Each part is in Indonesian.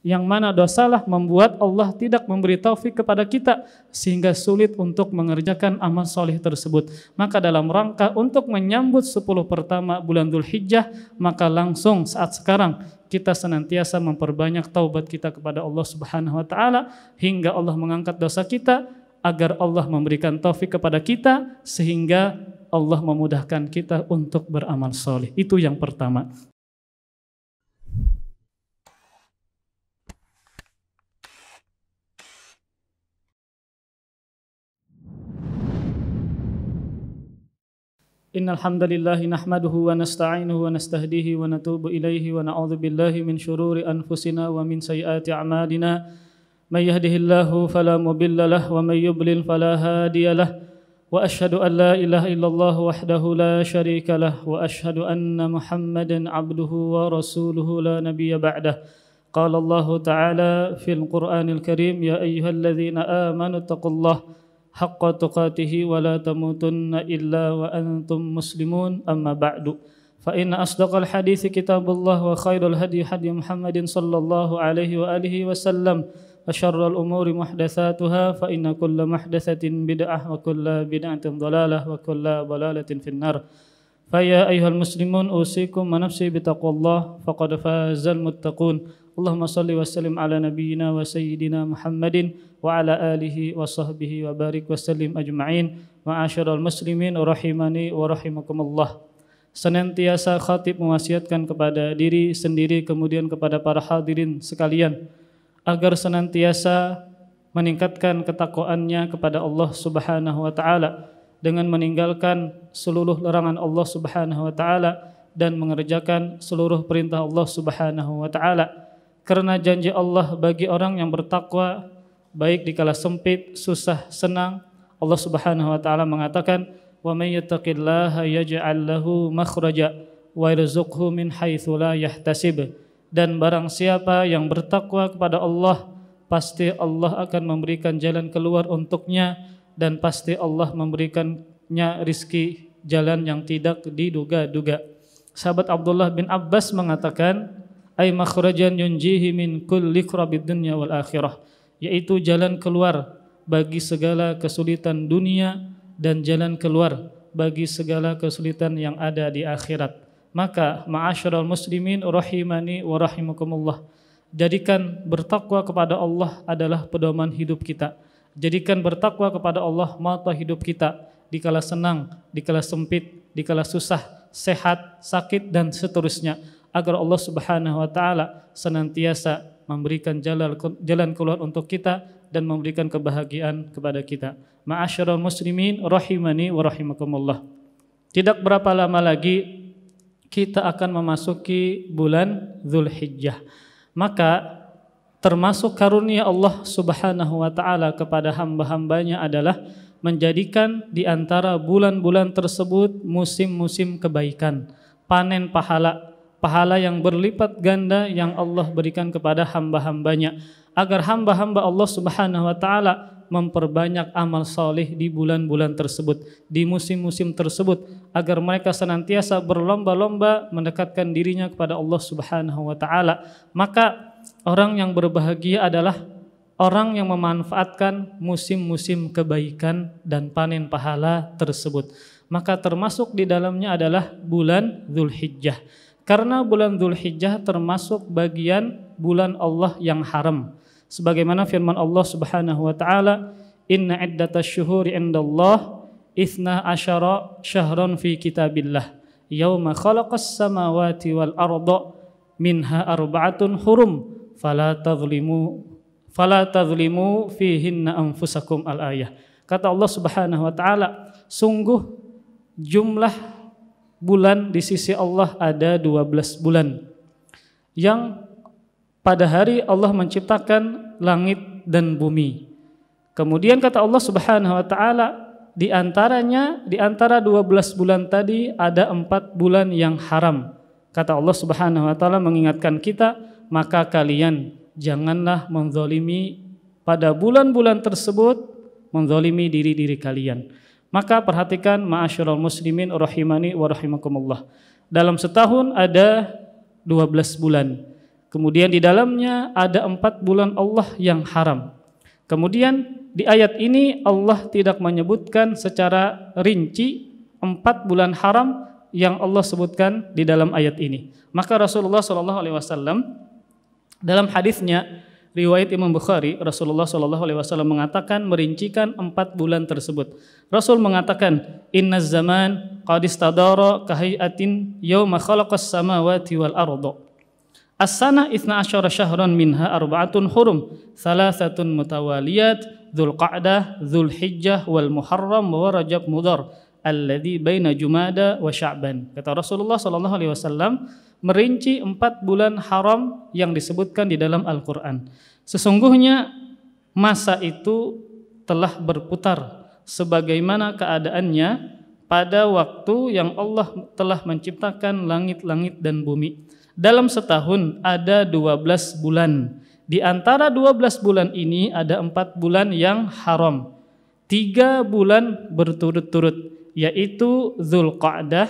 Yang mana dosalah membuat Allah tidak memberi taufik kepada kita sehingga sulit untuk mengerjakan amal soleh tersebut. Maka dalam rangka untuk menyambut 10 pertama bulan Dzulhijjah, maka langsung saat sekarang kita senantiasa memperbanyak taubat kita kepada Allah Subhanahu wa taala hingga Allah mengangkat dosa kita, agar Allah memberikan taufik kepada kita sehingga Allah memudahkan kita untuk beramal soleh. Itu yang pertama. Innal hamdalillah nahmaduhu wa nasta'inuhu wa nastahdihi wa natubu ilaihi wa na'udzu billahi min shururi anfusina wa min sayyiati a'malina. May yahdihillahu fala mudilla lahu wa may yudlil fala hadiya lahu. Wa asyhadu an la ilaha illallah wahdahu la syarika lahu wa asyhadu anna Muhammadan 'abduhu wa rasuluhu la nabiyya ba'dah. Qala Allah ta'ala fil Qur'anil Karim, ya ayyuhalladzina amanu taqullaha haqqa tuqatih wa la tamutunna illa wa antum muslimun, amma ba'du. Fa inna asdaqal hadithi kitabullah wa khairul hadi hadi Muhammadin sallallahu alaihi wa alihi wasallam wa syarrul umuri muhdatsatuha fa inna kulla muhdatsatin bid'ah wa kulla bid'atin dhalalah wa kulla dhalalatin finnar. Fa ya ayyuhal muslimun usikum wa nafsi bitaqwallah faqad fazal muttaqun. Allahumma salli wa sallim ala nabiyyina wa sayyidina Muhammadin wa ala alihi wa sahbihi wa barik wa sallim ajma'in. Ma'asyiral muslimin rahimani wa rahimakumullah. Senantiasa khatib mewasiatkan kepada diri sendiri kemudian kepada para hadirin sekalian agar senantiasa meningkatkan ketakwaannya kepada Allah Subhanahu wa taala dengan meninggalkan seluruh larangan Allah Subhanahu wa taala dan mengerjakan seluruh perintah Allah Subhanahu wa taala. Karena janji Allah bagi orang yang bertakwa baik dikala sempit, susah, senang, Allah Subhanahu wa taala mengatakan, "Wa may yattaqillaha yaj'al lahu makhraja wa yarzuqhu min haitsu la yahtasib." Dan barang siapa yang bertakwa kepada Allah, pasti Allah akan memberikan jalan keluar untuknya dan pasti Allah memberikannya rizki jalan yang tidak diduga-duga. Sahabat Abdullah bin Abbas mengatakan, ay makhrajan yunjihi min kulli krabid dunya wal akhirah, yaitu jalan keluar bagi segala kesulitan dunia dan jalan keluar bagi segala kesulitan yang ada di akhirat. Maka ma'asyiral muslimin rahimani wa rahimakumullah, jadikan bertakwa kepada Allah adalah pedoman hidup kita. Jadikan bertakwa kepada Allah mata hidup kita dikala senang, dikala sempit, dikala susah, sehat, sakit dan seterusnya, agar Allah Subhanahu wa taala senantiasa memberikan jalan keluar untuk kita dan memberikan kebahagiaan kepada kita. Ma'asyiral muslimin rahimani wa rahimakumullah. Tidak berapa lama lagi kita akan memasuki bulan Dzulhijjah. Maka termasuk karunia Allah Subhanahu wa taala kepada hamba-hambanya adalah menjadikan di antara bulan-bulan tersebut musim-musim kebaikan, panen pahala yang berlipat ganda yang Allah berikan kepada hamba-hambanya, agar hamba-hamba Allah Subhanahu wa taala memperbanyak amal saleh di bulan-bulan tersebut, di musim-musim tersebut, agar mereka senantiasa berlomba-lomba mendekatkan dirinya kepada Allah Subhanahu wa taala. Maka orang yang berbahagia adalah orang yang memanfaatkan musim-musim kebaikan dan panen pahala tersebut. Maka termasuk di dalamnya adalah bulan Dzulhijjah. Karena bulan Dzulhijjah termasuk bagian bulan Allah yang haram. Sebagaimana firman Allah Subhanahu wa taala, "Inna iddatasy syuhuri 'indallah 12 syahran fi kitabillah, yauma khalaqas samawati wal arda minha arba'atun hurum, fala tadhlimu fihinna anfusakum." al-ayah. Kata Allah Subhanahu wa taala, sungguh jumlah bulan di sisi Allah ada 12 bulan yang pada hari Allah menciptakan langit dan bumi. Kemudian kata Allah Subhanahu wa taala, di antara 12 bulan tadi ada 4 bulan yang haram. Kata Allah Subhanahu wa taala mengingatkan kita, maka kalian janganlah menzalimi pada bulan-bulan tersebut, menzalimi diri-diri kalian. Maka perhatikan ma'asyiral muslimin rahimani wa rahimakumullah. Dalam setahun ada 12 bulan. Kemudian di dalamnya ada 4 bulan Allah yang haram. Kemudian di ayat ini Allah tidak menyebutkan secara rinci 4 bulan haram yang Allah sebutkan di dalam ayat ini. Maka Rasulullah SAW dalam hadisnya riwayat Imam Bukhari, Rasulullah SAW mengatakan merincikan 4 bulan tersebut. Rasul mengatakan, Innaz zaman qad istadara kahayatin yawma khalaqas samawati wal arda. As-sana 12 syahran minha arba'atun hurum, thalathatun mutawaliyat, Dzulqa'dah, Dzulhijjah wal Muharram wa Rajab Mudhar, alladzi baina Jumada wa Sya'ban. Kata Rasulullah SAW merinci 4 bulan haram yang disebutkan di dalam Al-Qur'an. Sesungguhnya masa itu telah berputar sebagaimana keadaannya pada waktu yang Allah telah menciptakan langit-langit dan bumi. Dalam setahun ada 12 bulan. Di antara 12 bulan ini ada 4 bulan yang haram. 3 bulan berturut-turut, yaitu Dzulqa'dah,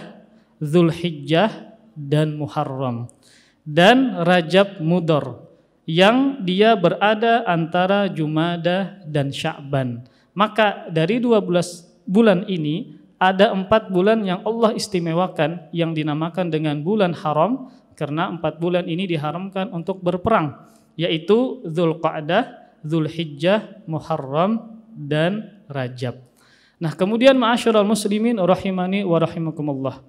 Dzulhijjah, dan Muharram. Dan Rajab Mudhar, yang dia berada antara Jumada dan Sya'ban. Maka dari 12 bulan ini ada 4 bulan yang Allah istimewakan yang dinamakan dengan bulan haram, karena 4 bulan ini diharamkan untuk berperang, yaitu Dzulqa'dah, Dzulhijjah, Muharram, dan Rajab. Nah, kemudian ma'asyiral muslimin rahimani wa rahimakumullah,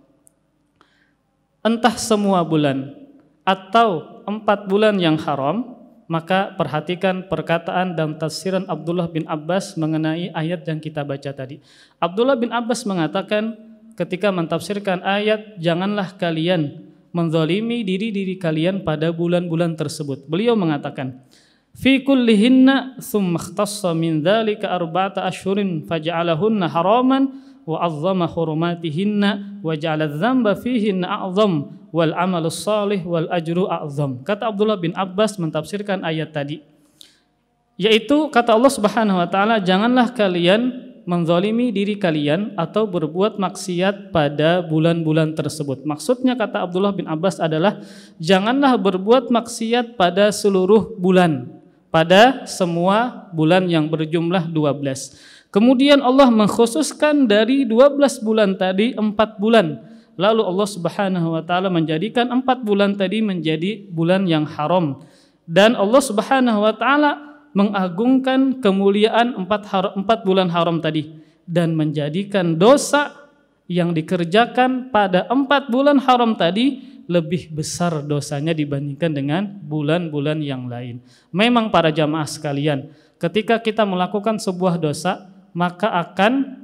entah semua bulan atau 4 bulan yang haram, maka perhatikan perkataan dan tafsiran Abdullah bin Abbas mengenai ayat yang kita baca tadi. Abdullah bin Abbas mengatakan ketika mentafsirkan ayat, janganlah kalian menzalimi diri kalian pada bulan-bulan tersebut. Beliau mengatakan, fi kullihinna thumma ikhtassa min dzalika arba'ata ashhurin faj'alahunna haraman wa 'azzama hurumatihinna wa ja'ala adz-dzamba fihinna a'zam wal 'amalus shalih wal ajru a'zam. Kata Abdullah bin Abbas mentafsirkan ayat tadi, yaitu kata Allah Subhanahu wa taala, janganlah kalian menzalimi diri kalian atau berbuat maksiat pada bulan-bulan tersebut. Maksudnya kata Abdullah bin Abbas adalah janganlah berbuat maksiat pada seluruh bulan, pada semua bulan yang berjumlah 12. Kemudian Allah mengkhususkan dari 12 bulan tadi 4 bulan. Lalu Allah Subhanahu wa taala menjadikan 4 bulan tadi menjadi bulan yang haram. Dan Allah Subhanahu wa taala mengagungkan kemuliaan 4 bulan haram tadi dan menjadikan dosa yang dikerjakan pada 4 bulan haram tadi lebih besar dosanya dibandingkan dengan bulan-bulan yang lain. Memang para jamaah sekalian, ketika kita melakukan sebuah dosa, maka akan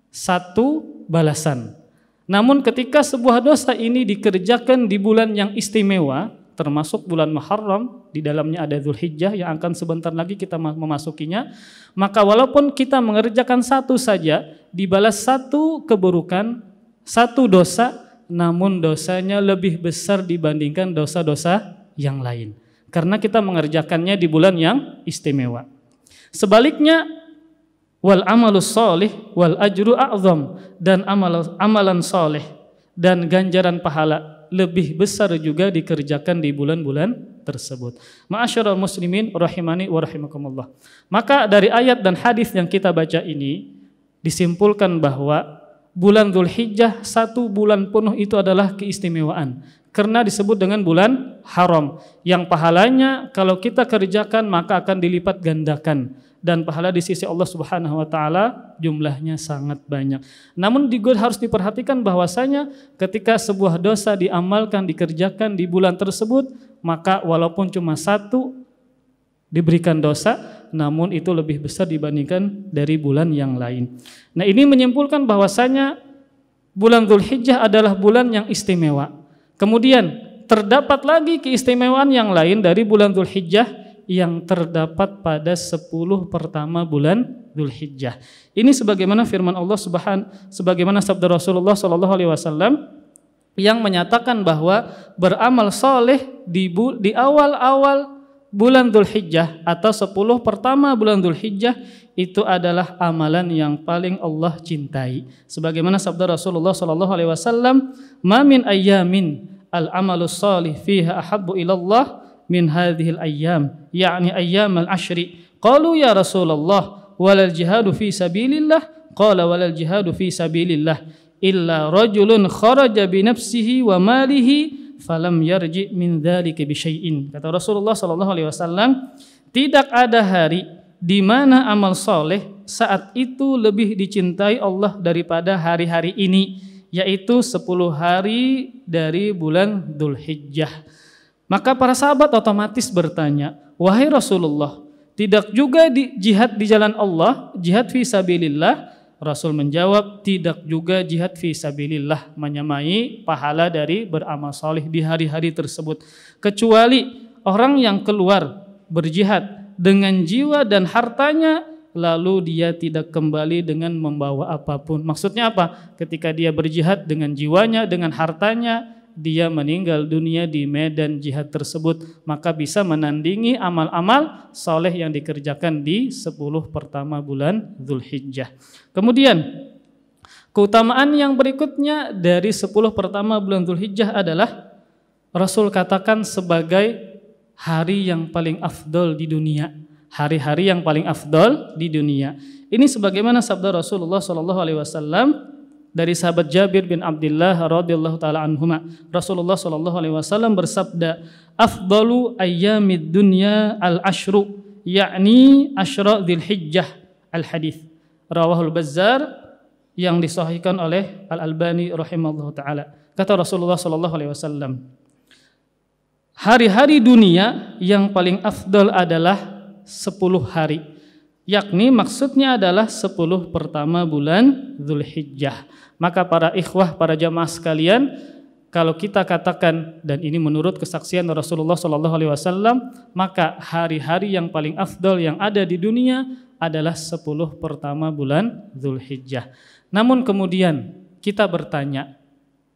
satu balasan. Namun ketika sebuah dosa ini dikerjakan di bulan yang istimewa, termasuk bulan Muharram, di dalamnya ada Dzulhijjah yang akan sebentar lagi kita memasukinya, maka walaupun kita mengerjakan satu saja, dibalas satu keburukan, satu dosa, namun dosanya lebih besar dibandingkan dosa-dosa yang lain, karena kita mengerjakannya di bulan yang istimewa. Sebaliknya, wal amalus shalih wal ajru a'zam, dan amalan saleh dan ganjaran pahala lebih besar juga dikerjakan di bulan-bulan tersebut. Ma'asyiral muslimin rahimani wa rahimakumullah. Maka dari ayat dan hadis yang kita baca ini disimpulkan bahwa bulan Dzulhijjah 1 bulan penuh itu adalah keistimewaan, karena disebut dengan bulan haram yang pahalanya kalau kita kerjakan maka akan dilipat gandakan, dan pahala di sisi Allah Subhanahu wa taala jumlahnya sangat banyak. Namun juga harus diperhatikan bahwasanya ketika sebuah dosa diamalkan, dikerjakan di bulan tersebut, maka walaupun cuma 1 diberikan dosa, namun itu lebih besar dibandingkan dari bulan yang lain. Nah, ini menyimpulkan bahwasanya bulan Dzulhijjah adalah bulan yang istimewa. Kemudian terdapat lagi keistimewaan yang lain dari bulan Dzulhijjah yang terdapat pada 10 pertama bulan Dzulhijjah. Ini sebagaimana firman Allah sebagaimana sabda Rasulullah SAW yang menyatakan bahwa beramal soleh di awal-awal bulan Dzulhijjah atau 10 pertama bulan Dzulhijjah itu adalah amalan yang paling Allah cintai. Sebagaimana sabda Rasulullah SAW, "Ma min ayyamin al-amalus shalih fiha ahabbu ilallah min hadhil ayyam, yakni ayyam al-ashri. Qalu ya Rasulullah, walal jihadu fi sabilillah? Qala walal jihadu fi sabilillah illa rajulun kharaja bi nafsihi wa malihi falam yarji min dzalika bi syai'in. Kata Rasulullah sallallahu alaihi wasallam, tidak ada hari di mana amal soleh saat itu lebih dicintai Allah daripada hari-hari ini, yaitu 10 hari dari bulan Dzulhijjah. Maka para sahabat otomatis bertanya, wahai Rasulullah, tidak juga jihad di jalan Allah, jihad fi sabilillah? Rasul menjawab, tidak juga jihad fi sabilillah menyamai pahala dari beramal soleh di hari-hari tersebut, kecuali orang yang keluar berjihad dengan jiwa dan hartanya, lalu dia tidak kembali dengan membawa apapun. Maksudnya apa? Ketika dia berjihad dengan jiwanya, dengan hartanya, dia meninggal dunia di medan jihad tersebut, maka bisa menandingi amal-amal soleh yang dikerjakan di 10 pertama bulan Dzulhijjah. Kemudian keutamaan yang berikutnya dari 10 pertama bulan Dzulhijjah adalah Rasul katakan sebagai hari yang paling afdol di dunia. Hari-hari yang paling afdol di dunia. Ini sebagaimana sabda Rasulullah SAW dari sahabat Jabir bin Abdullah radhiyallahu taala anhuma. Rasulullah sallallahu alaihi wasallam bersabda, afdalu ayyamid dunya al-ashru, yakni asyra Dzulhijjah. Al-hadits rawahul Bazzar, yang disahihkan oleh Al-Albani rahimahullahu taala. Kata Rasulullah sallallahu alaihi wasallam, hari-hari dunia yang paling afdal adalah 10 hari, yakni maksudnya adalah 10 pertama bulan Dzulhijjah. Maka para ikhwah, para jamaah sekalian, kalau kita katakan, dan ini menurut kesaksian Rasulullah SAW, maka hari-hari yang paling afdal yang ada di dunia adalah 10 pertama bulan Dzulhijjah. Namun kemudian kita bertanya,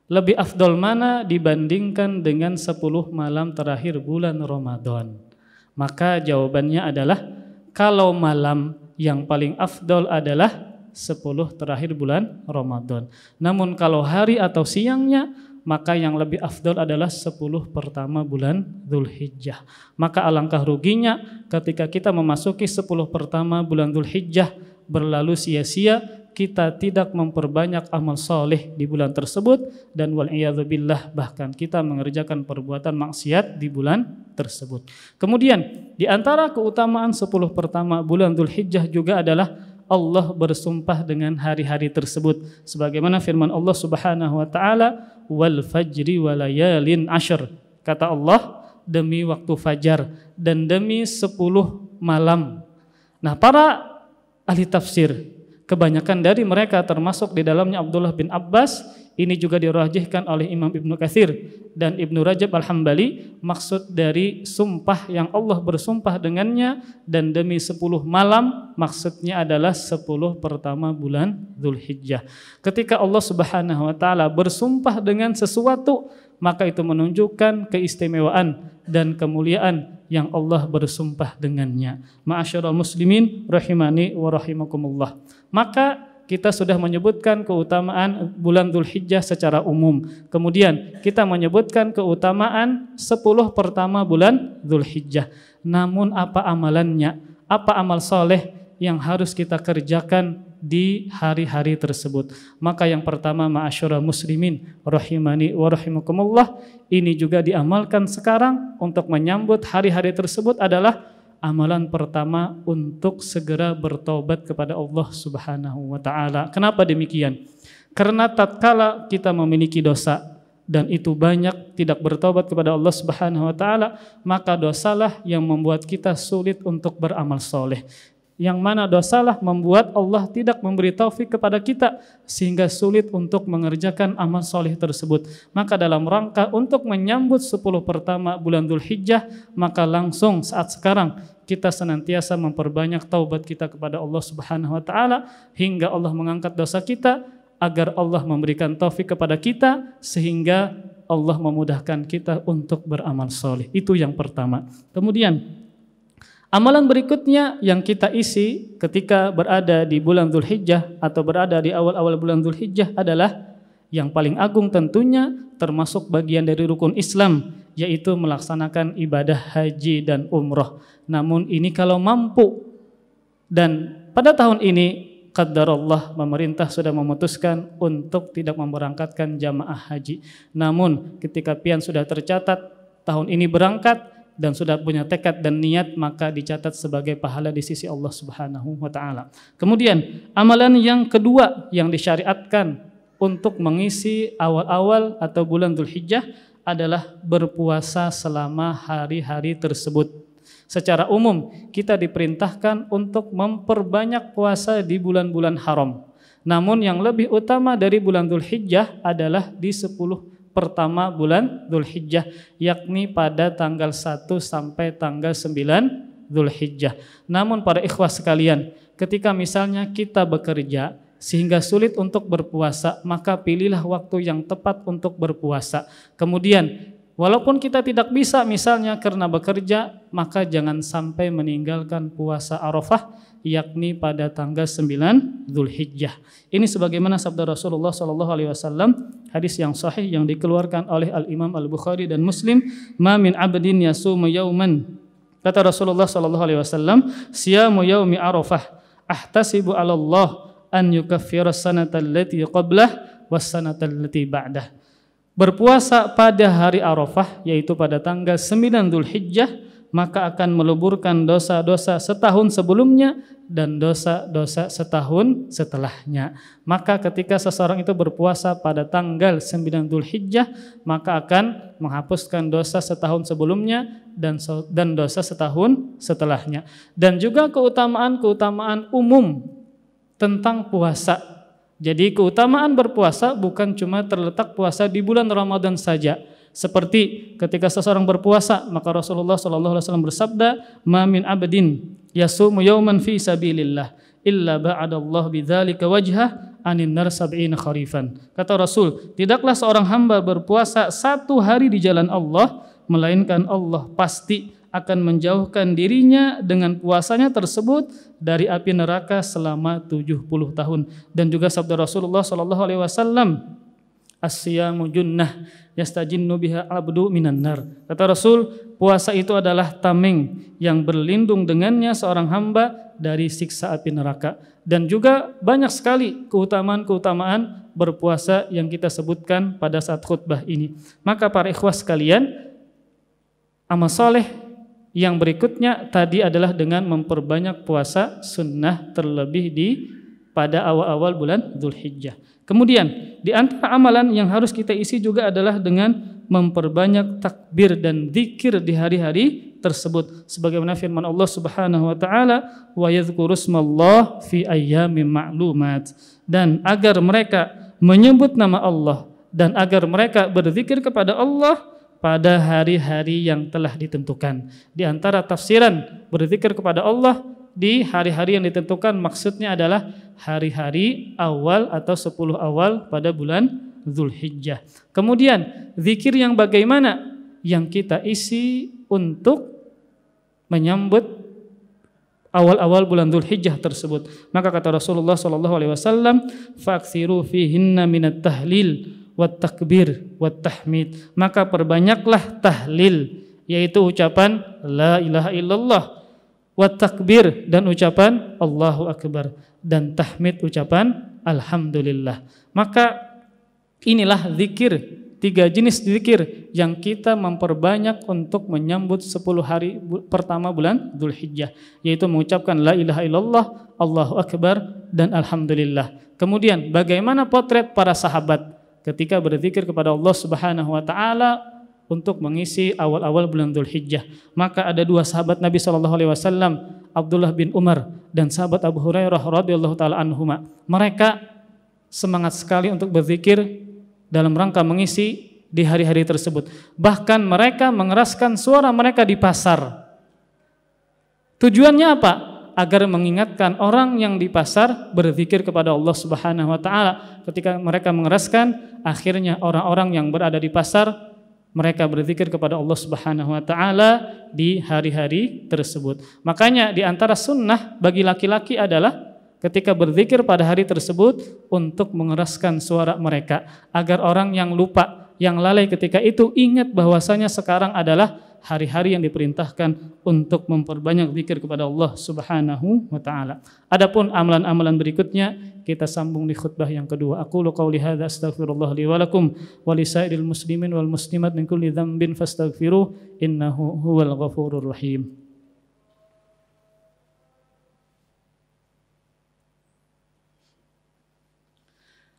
lebih afdal mana dibandingkan dengan 10 malam terakhir bulan Ramadan? Maka jawabannya adalah, kalau malam yang paling afdal adalah 10 terakhir bulan Ramadan. Namun kalau hari atau siangnya, maka yang lebih afdal adalah 10 pertama bulan Dzulhijjah. Maka alangkah ruginya ketika kita memasuki 10 pertama bulan Dzulhijjah berlalu sia-sia, kita tidak memperbanyak amal soleh di bulan tersebut, dan wal'iyadzubillah bahkan kita mengerjakan perbuatan maksiat di bulan tersebut. Kemudian di antara keutamaan 10 pertama bulan Dzulhijjah juga adalah Allah bersumpah dengan hari-hari tersebut, sebagaimana firman Allah Subhanahu wa taala, wal fajri walayalin ashr. Kata Allah, demi waktu fajar dan demi 10 malam. Nah, para ahli tafsir, kebanyakan dari mereka termasuk di dalamnya Abdullah bin Abbas, ini juga dirajihkan oleh Imam Ibnu Katsir dan Ibnu Rajab Al-Hambali, maksud dari sumpah yang Allah bersumpah dengannya dan demi 10 malam, maksudnya adalah 10 pertama bulan Dzulhijjah. Ketika Allah Subhanahu wa taala bersumpah dengan sesuatu, maka itu menunjukkan keistimewaan dan kemuliaan yang Allah bersumpah dengannya. Ma'asyiral muslimin rahimani wa rahimakumullah. Maka kita sudah menyebutkan keutamaan bulan Dzulhijjah secara umum. Kemudian kita menyebutkan keutamaan 10 pertama bulan Dzulhijjah. Namun apa amalannya? Apa amal soleh yang harus kita kerjakan di hari-hari tersebut? Maka yang pertama, ma'asyiral muslimin rahimani wa rahimakumullah, ini juga diamalkan sekarang untuk menyambut hari-hari tersebut adalah amalan pertama untuk segera bertobat kepada Allah Subhanahu wa taala. Kenapa demikian? Karena tatkala kita memiliki dosa dan itu banyak tidak bertobat kepada Allah Subhanahu wa taala, maka dosalah yang membuat kita sulit untuk beramal soleh. Yang mana dosalah membuat Allah tidak memberi taufik kepada kita sehingga sulit untuk mengerjakan amal soleh tersebut. Maka dalam rangka untuk menyambut 10 pertama bulan Dzulhijjah, maka langsung saat sekarang kita senantiasa memperbanyak taubat kita kepada Allah Subhanahu wa taala hingga Allah mengangkat dosa kita, agar Allah memberikan taufik kepada kita sehingga Allah memudahkan kita untuk beramal soleh. Itu yang pertama. Kemudian amalan berikutnya yang kita isi ketika berada di bulan Dzulhijjah atau berada di awal-awal bulan Dzulhijjah adalah yang paling agung tentunya, termasuk bagian dari rukun Islam, yaitu melaksanakan ibadah haji dan umroh. Namun ini kalau mampu, dan pada tahun ini qadarullah pemerintah sudah memutuskan untuk tidak memberangkatkan jamaah haji. Namun ketika pian sudah tercatat tahun ini berangkat dan sudah punya tekad dan niat, maka dicatat sebagai pahala di sisi Allah Subhanahu wa taala. Kemudian amalan yang kedua yang disyariatkan untuk mengisi awal-awal atau bulan Dzulhijjah adalah berpuasa selama hari-hari tersebut. Secara umum kita diperintahkan untuk memperbanyak puasa di bulan-bulan haram. Namun yang lebih utama dari bulan Dzulhijjah adalah di 10 pertama bulan Dzulhijjah, yakni pada tanggal 1 sampai tanggal 9 Dzulhijjah. Namun para ikhwah sekalian, ketika misalnya kita bekerja sehingga sulit untuk berpuasa, maka pilihlah waktu yang tepat untuk berpuasa. Kemudian walaupun kita tidak bisa misalnya karena bekerja, maka jangan sampai meninggalkan puasa Arafah, yakni pada tanggal 9 Dzulhijjah. Ini sebagaimana sabda Rasulullah SAW, hadis yang sahih yang dikeluarkan oleh Al-Imam Al-Bukhari dan Muslim, "Ma min 'abdin yasumu yauman." Kata Rasulullah SAW, "Siyamu yaumi Arafah ahtasibu 'ala Allah an yukaffira sanata allati qablah was sanata allati ba'dah." Berpuasa pada hari Arafah, yaitu pada tanggal 9 Dzulhijjah, maka akan meleburkan dosa-dosa setahun sebelumnya dan dosa-dosa setahun setelahnya. Maka ketika seseorang itu berpuasa pada tanggal 9 Dzulhijjah, maka akan menghapuskan dosa setahun sebelumnya dan dosa setahun setelahnya. Dan juga keutamaan-keutamaan umum tentang puasa. Jadi keutamaan berpuasa bukan cuma terletak puasa di bulan Ramadan saja. Seperti ketika seseorang berpuasa, maka Rasulullah SAW bersabda, "Ma min 'abdin yasumu yawman fi sabilillah illa ba'adallahu bidzalika wajhah anin nar sab'ina kharifan." Kata Rasul, tidaklah seorang hamba berpuasa 1 hari di jalan Allah, melainkan Allah pasti akan menjauhkan dirinya dengan puasanya tersebut dari api neraka selama 70 tahun. Dan juga sabda Rasulullah SAW, "As-siyamu junnah yastajinnu biha 'abdu minan nar." Kata Rasul, puasa itu adalah tameng yang berlindung dengannya seorang hamba dari siksa api neraka. Dan juga banyak sekali keutamaan-keutamaan berpuasa yang kita sebutkan pada saat khutbah ini. Maka para ikhwah sekalian, amal soleh yang berikutnya tadi adalah dengan memperbanyak puasa sunnah terlebih pada awal-awal bulan Dzulhijjah. Kemudian di antara amalan yang harus kita isi juga adalah dengan memperbanyak takbir dan zikir di hari-hari tersebut. Sebagaimana firman Allah Subhanahu wa taala, "Wa yadhkurusmallah fi ayyamin ma'lumat." Dan agar mereka menyebut nama Allah dan agar mereka berzikir kepada Allah pada hari-hari yang telah ditentukan. Di antara tafsiran berzikir kepada Allah di hari-hari yang ditentukan maksudnya adalah hari-hari awal atau 10 awal pada bulan Dzulhijjah. Kemudian zikir yang bagaimana yang kita isi untuk menyambut awal-awal bulan Dzulhijjah tersebut. Maka kata Rasulullah SAW, "Faksiru fihinna minat tahlil wat takbir wat tahmid." Maka perbanyaklah tahlil, yaitu ucapan la ilaha illallah, wat takbir dan ucapan Allahu akbar, dan tahmid ucapan alhamdulillah. Maka inilah zikir, 3 jenis zikir yang kita memperbanyak untuk menyambut 10 hari pertama bulan Dzulhijjah, yaitu mengucapkan la ilaha illallah, Allahu akbar, dan alhamdulillah. Kemudian bagaimana potret para sahabat ketika berzikir kepada Allah Subhanahu wa taala untuk mengisi awal-awal bulan Dzulhijjah? Maka ada 2 sahabat Nabi SAW, Abdullah bin Umar dan sahabat Abu Hurairah radhiyallahu taala anhuma. Mereka semangat sekali untuk berzikir dalam rangka mengisi di hari-hari tersebut. Bahkan mereka mengeraskan suara mereka di pasar. Tujuannya apa? Agar mengingatkan orang yang di pasar berzikir kepada Allah Subhanahu wa taala. Ketika mereka mengeraskan, akhirnya orang-orang yang berada di pasar mereka berzikir kepada Allah Subhanahu wa taala di hari-hari tersebut. Makanya di antara sunnah bagi laki-laki adalah ketika berzikir pada hari tersebut untuk mengeraskan suara mereka agar orang yang lupa, yang lalai ketika itu, ingat bahwasanya sekarang adalah hari-hari yang diperintahkan untuk memperbanyak zikir kepada Allah Subhanahu wa taala. Adapun amalan-amalan berikutnya kita sambung di khutbah yang kedua. Aqulu qauli hadza astaghfirullah li wa lakum wa lisairil muslimin wal muslimat min kulli dzambin fastaghfiruh innahu huwal ghafurur rahim.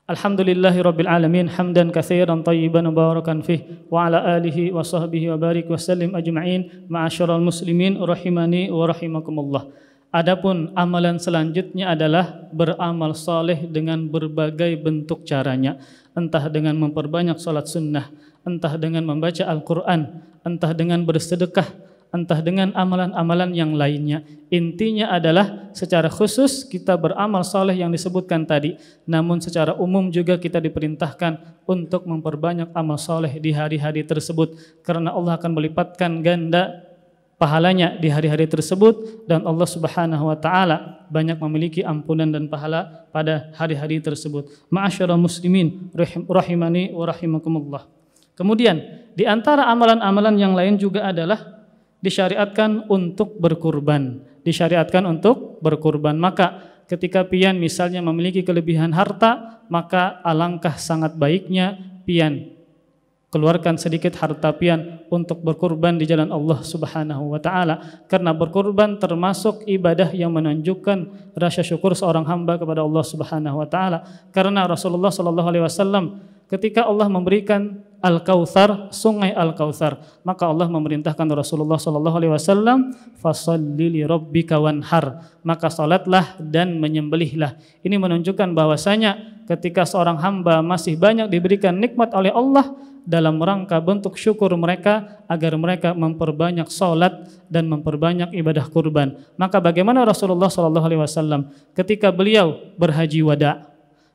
Alhamdulillahi rabbil alamin hamdan katsiran tayyiban mubarakan fih wa ala alihi wa sahbihi wa barik wa sallim ajma'in ma'asyiral muslimin rahimani wa rahimakumullah. Adapun amalan selanjutnya adalah beramal saleh dengan berbagai bentuk caranya, entah dengan memperbanyak salat sunnah, entah dengan membaca Al-Qur'an, entah dengan bersedekah, entah dengan amalan-amalan yang lainnya. Intinya adalah secara khusus kita beramal saleh yang disebutkan tadi, namun secara umum juga kita diperintahkan untuk memperbanyak amal saleh di hari-hari tersebut, karena Allah akan melipatkan ganda pahalanya di hari-hari tersebut, dan Allah Subhanahu wa taala banyak memiliki ampunan dan pahala pada hari-hari tersebut. Ma'asyiral muslimin rahimani wa rahimakumullah. Kemudian di antara amalan-amalan yang lain juga adalah disyariatkan untuk berkurban. Disyariatkan untuk berkurban. Maka ketika pian misalnya memiliki kelebihan harta, maka alangkah sangat baiknya pian keluarkan sedikit harta pian untuk berkurban di jalan Allah Subhanahu wa taala, karena berkurban termasuk ibadah yang menunjukkan rasa syukur seorang hamba kepada Allah Subhanahu wa taala. Karena Rasulullah sallallahu alaihi wasallam ketika Allah memberikan Al-Kautsar, sungai Al-Kautsar, maka Allah memerintahkan Rasulullah sallallahu alaihi wasallam, "Fasholli li rabbika wanhar." Maka salatlah dan menyembelihlah. Ini menunjukkan bahwasanya ketika seorang hamba masih banyak diberikan nikmat oleh Allah, dalam rangka bentuk syukur mereka agar mereka memperbanyak salat dan memperbanyak ibadah kurban. Maka bagaimana Rasulullah sallallahu alaihi wasallam ketika beliau berhaji wada,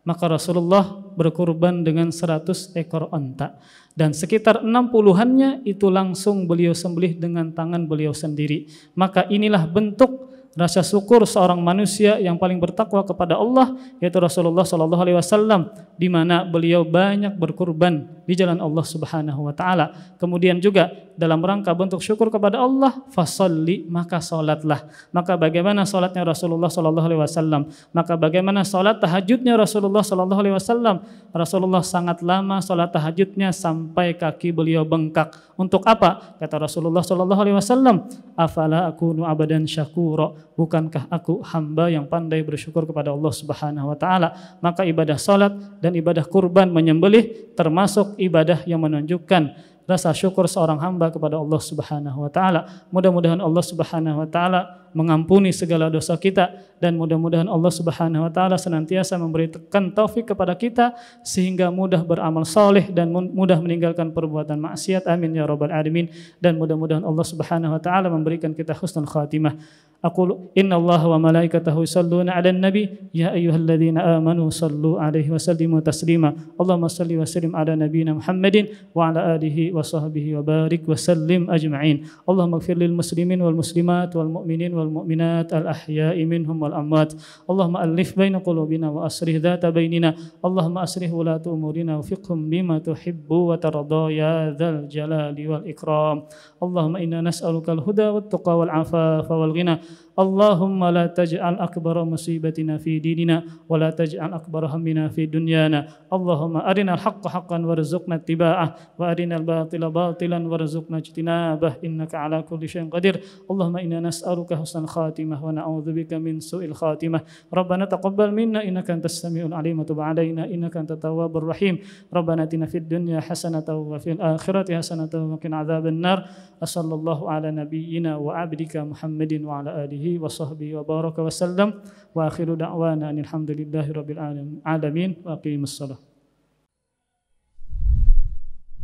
maka Rasulullah berkurban dengan 100 ekor onta, dan sekitar 60-annya itu langsung beliau sembelih dengan tangan beliau sendiri. Maka inilah bentuk rasa syukur seorang manusia yang paling bertakwa kepada Allah, yaitu Rasulullah sallallahu alaihi wasallam, di mana beliau banyak berkurban di jalan Allah Subhanahu wa taala. Kemudian juga dalam rangka bentuk syukur kepada Allah, fasholli, maka salatlah. Maka bagaimana salatnya Rasulullah sallallahu alaihi wasallam? Maka bagaimana salat tahajudnya Rasulullah sallallahu alaihi wasallam? Rasulullah sangat lama salat tahajudnya sampai kaki beliau bengkak. Untuk apa? Kata Rasulullah sallallahu alaihi wasallam, "Afala akunu abadan syakura?" Bukankah aku hamba yang pandai bersyukur kepada Allah Subhanahu wa taala? Maka ibadah salat dan ibadah kurban menyembelih termasuk ibadah yang menunjukkan rasa syukur seorang hamba kepada Allah Subhanahu wa taala. Mudah-mudahan Allah Subhanahu wa taala mengampuni segala dosa kita, dan mudah-mudahan Allah Subhanahu wa taala senantiasa memberikan taufik kepada kita sehingga mudah beramal saleh dan mudah meninggalkan perbuatan maksiat. Amin ya rabbal alamin. Dan mudah-mudahan Allah Subhanahu wa taala memberikan kita husnul khatimah. Aqulu innallaha wa malaikatahu yusholluna 'alan nabi ya ayyuhalladzina amanu shallu 'alaihi wa sallimu taslima. Allahumma shalli wa sallim 'ala nabiyyina Muhammadin wa 'ala alihi wa sahbihi wa barik wa sallim ajma'in. Allahumma ighfir lil muslimin wal muslimat wal mu'minin wal mu'minat al ahya'i minhum wal amwat. Allahumma alif baina qulubina wa aslih dhata bainina. Allahumma aslih wulata umurina wa fiqhum bima tuhibbu wa tarda ya dzal jalali wal ikram. Allahumma inna nas'aluka al huda wat tuqa wal afafa wal ghina. Allahumma la taj'al akbara musibatina fi dinina wa la taj'al akbara hammina fi dunyana. Allahumma arinal haqqa haqqan warzuqna ittiba'ah wa arinal batila batilan warzuqna ijtinabah innaka ala kulli syai'in qadir. Allahumma inna nas'aluka husnal khatimah wa na'udzubika min su'il khatimah. Rabbana taqabbal minna innaka antas samiul alim wa tub 'alaina innaka antat tawwabur rahim. Rabbana atina fid dunya hasanatan wa fil akhirati hasanatan wa qina adzaban nar. Sallallahu ala nabiyyina wa abdika Muhammadin wa ala alihi wa sahbihi wa baraka wa sallam. Wa akhiru da'wana alhamdulillahi rabbil alamin wa aqimus salah.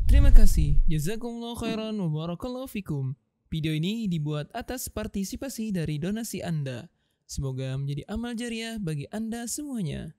Terima kasih. Jazakumullah khairan wa barakallahu fikum. Video ini dibuat atas partisipasi dari donasi Anda. Semoga menjadi amal jariah bagi Anda semuanya.